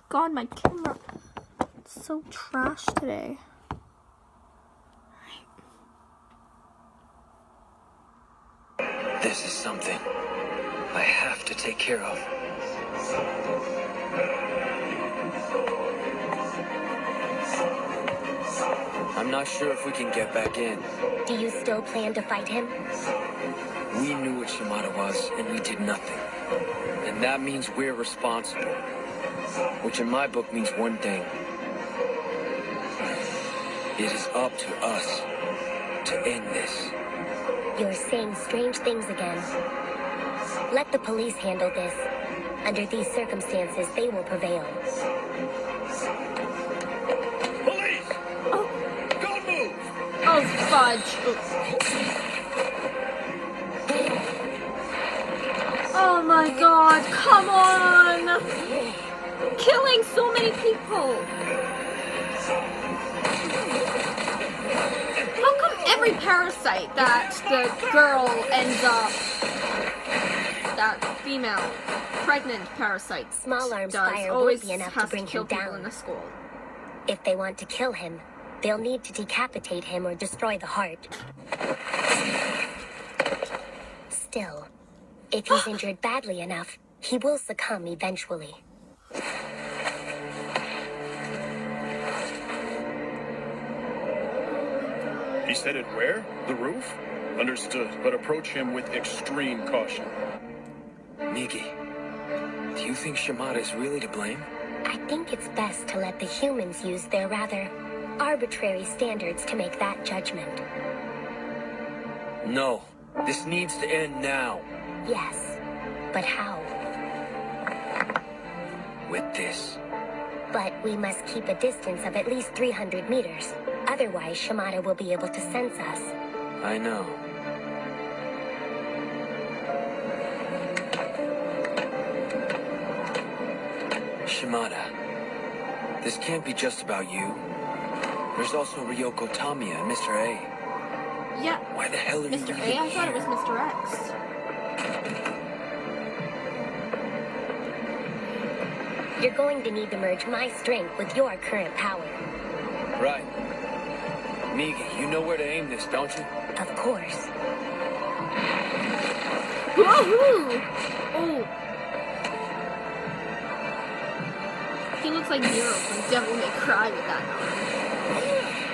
god, my camera. It's so trash today. This is something I have to take care of. I'm not sure if we can get back in. Do you still plan to fight him? We knew what Shimada was, and we did nothing. And that means we're responsible. Which in my book means one thing. It is up to us to end this. You're saying strange things again. Let the police handle this. Under these circumstances, they will prevail. Police! Oh, Don't move! oh fudge. Oh my god, come on! Killing so many people! How come every parasite that the girl ends up, that female, pregnant parasite Small arms does, fire won't always be enough has to bring kill him people down. in the school? If they want to kill him, they'll need to decapitate him or destroy the heart. Still, if he's injured badly enough, he will succumb eventually. He's headed where? The roof? Understood, but approach him with extreme caution. Migi, do you think Shimada is really to blame? I think it's best to let the humans use their rather arbitrary standards to make that judgment. No. This needs to end now. Yes, but how? With this. But we must keep a distance of at least 300 meters. Otherwise, Shimada will be able to sense us. I know. Shimada, this can't be just about you. There's also Ryoko Tamiya and Mr. A. Yeah. Why the hell are Mr. you A? I thought it was Mr. X. You're going to need to merge my strength with your current power. Right. Migi, you know where to aim this, don't you? Of course. Woohoo! Oh. He looks like Nero from Devil May Cry with that arm.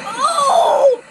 Oh!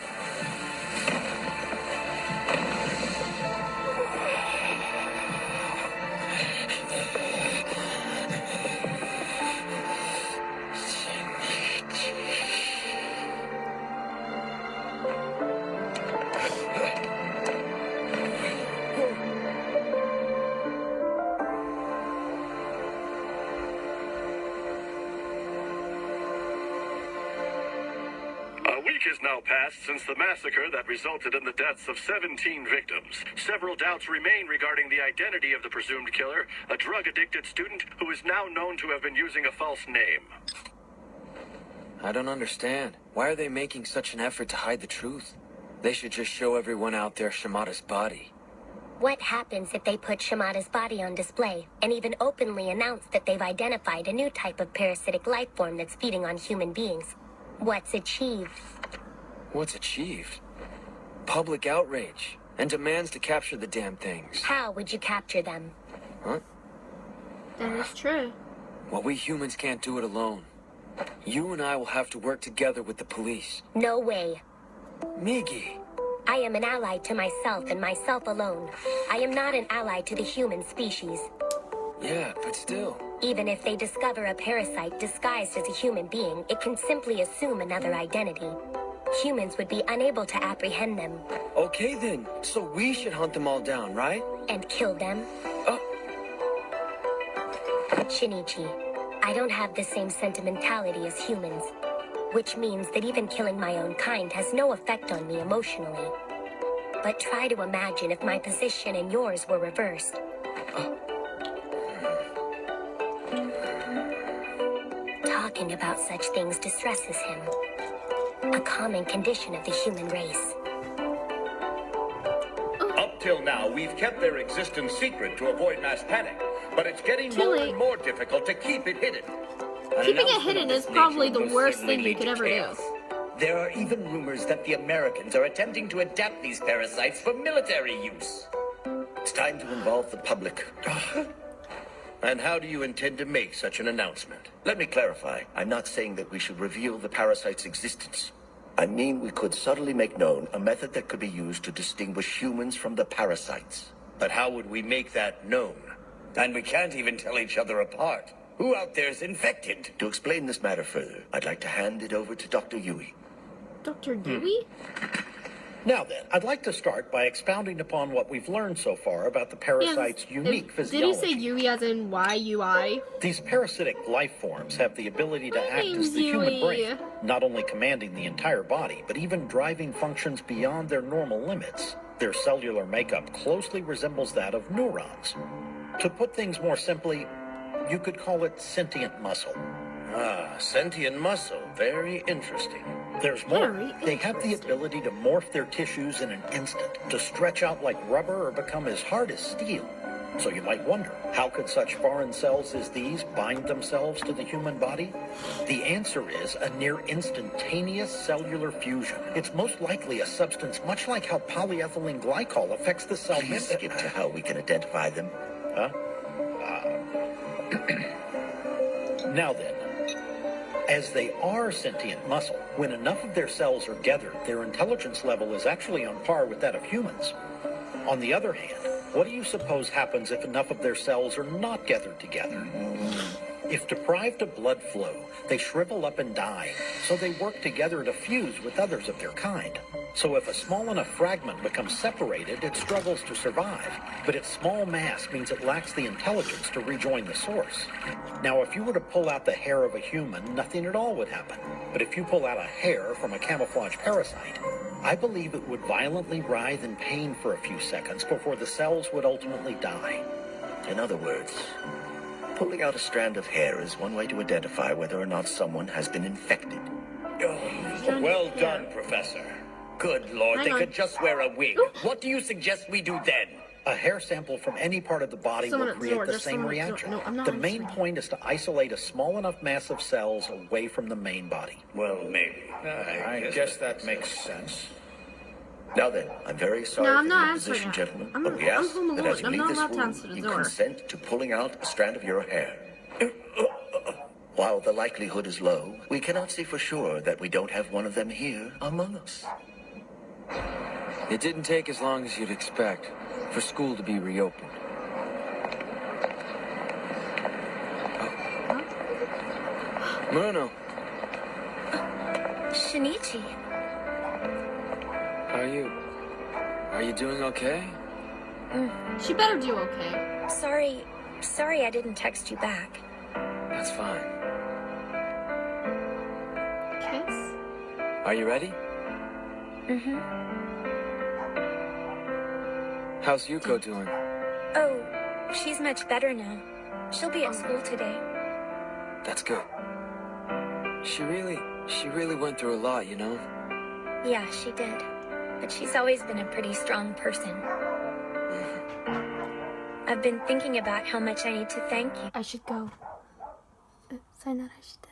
Has now passed since the massacre that resulted in the deaths of 17 victims. Several doubts remain regarding the identity of the presumed killer, a drug-addicted student who is now known to have been using a false name. I don't understand. Why are they making such an effort to hide the truth? They should just show everyone out there Shimada's body. What happens if they put Shimada's body on display and even openly announce that they've identified a new type of parasitic life form that's feeding on human beings? What's achieved? What's achieved? Public outrage and demands to capture the damn things. How would you capture them? Huh? That is true. Well, we humans can't do it alone. You and I will have to work together with the police. No way. Migi! I am an ally to myself and myself alone. I am not an ally to the human species. Yeah, but still. Even if they discover a parasite disguised as a human being, it can simply assume another identity. Humans would be unable to apprehend them. Okay then, so we should hunt them all down, right? And kill them? Shinichi, I don't have the same sentimentality as humans. Which means that even killing my own kind has no effect on me emotionally. But try to imagine if my position and yours were reversed. Talking about such things distresses him. A common condition of the human race. Up till now, we've kept their existence secret to avoid mass panic, but it's getting Too more late. and more difficult to keep it hidden. Keeping it hidden is probably the worst thing you could ever do. There are even rumors that the Americans are attempting to adapt these parasites for military use. It's time to involve the public. And how do you intend to make such an announcement? Let me clarify. I'm not saying that we should reveal the parasite's existence. I mean we could subtly make known a method that could be used to distinguish humans from the parasites. But how would we make that known? And we can't even tell each other apart. Who out there is infected? To explain this matter further, I'd like to hand it over to Dr. Yui. Dr. Dewey? Now then, I'd like to start by expounding upon what we've learned so far about the parasite's unique Did he physiology. say Yui as in Y-U-I? These parasitic life forms have the ability to My act name's as the human Yui. brain, not only commanding the entire body, but even driving functions beyond their normal limits. Their cellular makeup closely resembles that of neurons. To put things more simply, you could call it sentient muscle. Ah, sentient muscle. Very interesting. There's more. Very They have the interesting. ability to morph their tissues in an instant, to stretch out like rubber or become as hard as steel. So you might wonder, how could such foreign cells as these bind themselves to the human body? The answer is a near instantaneous cellular fusion. It's most likely a substance much like how polyethylene glycol affects the cell Please membrane. skip to how we can identify them. Huh? Now then, as they are sentient muscle, when enough of their cells are gathered, their intelligence level is actually on par with that of humans. On the other hand, what do you suppose happens if enough of their cells are not gathered together? If deprived of blood flow, they shrivel up and die, so they work together to fuse with others of their kind. So if a small enough fragment becomes separated, it struggles to survive, but its small mass means it lacks the intelligence to rejoin the source. Now, if you were to pull out the hair of a human, nothing at all would happen. But if you pull out a hair from a camouflage parasite, I believe it would violently writhe in pain for a few seconds before the cells would ultimately die. In other words, pulling out a strand of hair is one way to identify whether or not someone has been infected. Well done, Professor. Good Lord, Hang they on. could just wear a wig. Ooh. What do you suggest we do then? A hair sample from any part of the body Someone will at create Zor, the there's same someone at Zor. reaction. No, I'm not The main answering. point is to isolate a small enough mass of cells away from the main body. Well, maybe. I guess that makes sense. Now then, I'm very sorry No, I'm for not the answering imposition, that. gentlemen, I'm but we ask home that as you alone. I'm leave not this allowed to room, answer the you door. consent to pulling out a strand of your hair. While the likelihood is low, we cannot say for sure that we don't have one of them here among us. It didn't take as long as you'd expect for school to be reopened. Muno, Shinichi, are you doing okay? She better do okay. sorry I didn't text you back. That's fine. Kiss? Are you ready? Mm-hmm. How's Yuko doing? Oh, she's much better now. She'll be at school today. That's good. She really went through a lot, you know? Yeah, she did. But she's always been a pretty strong person. I've been thinking about how much I need to thank you. I should go. Sayonara shite.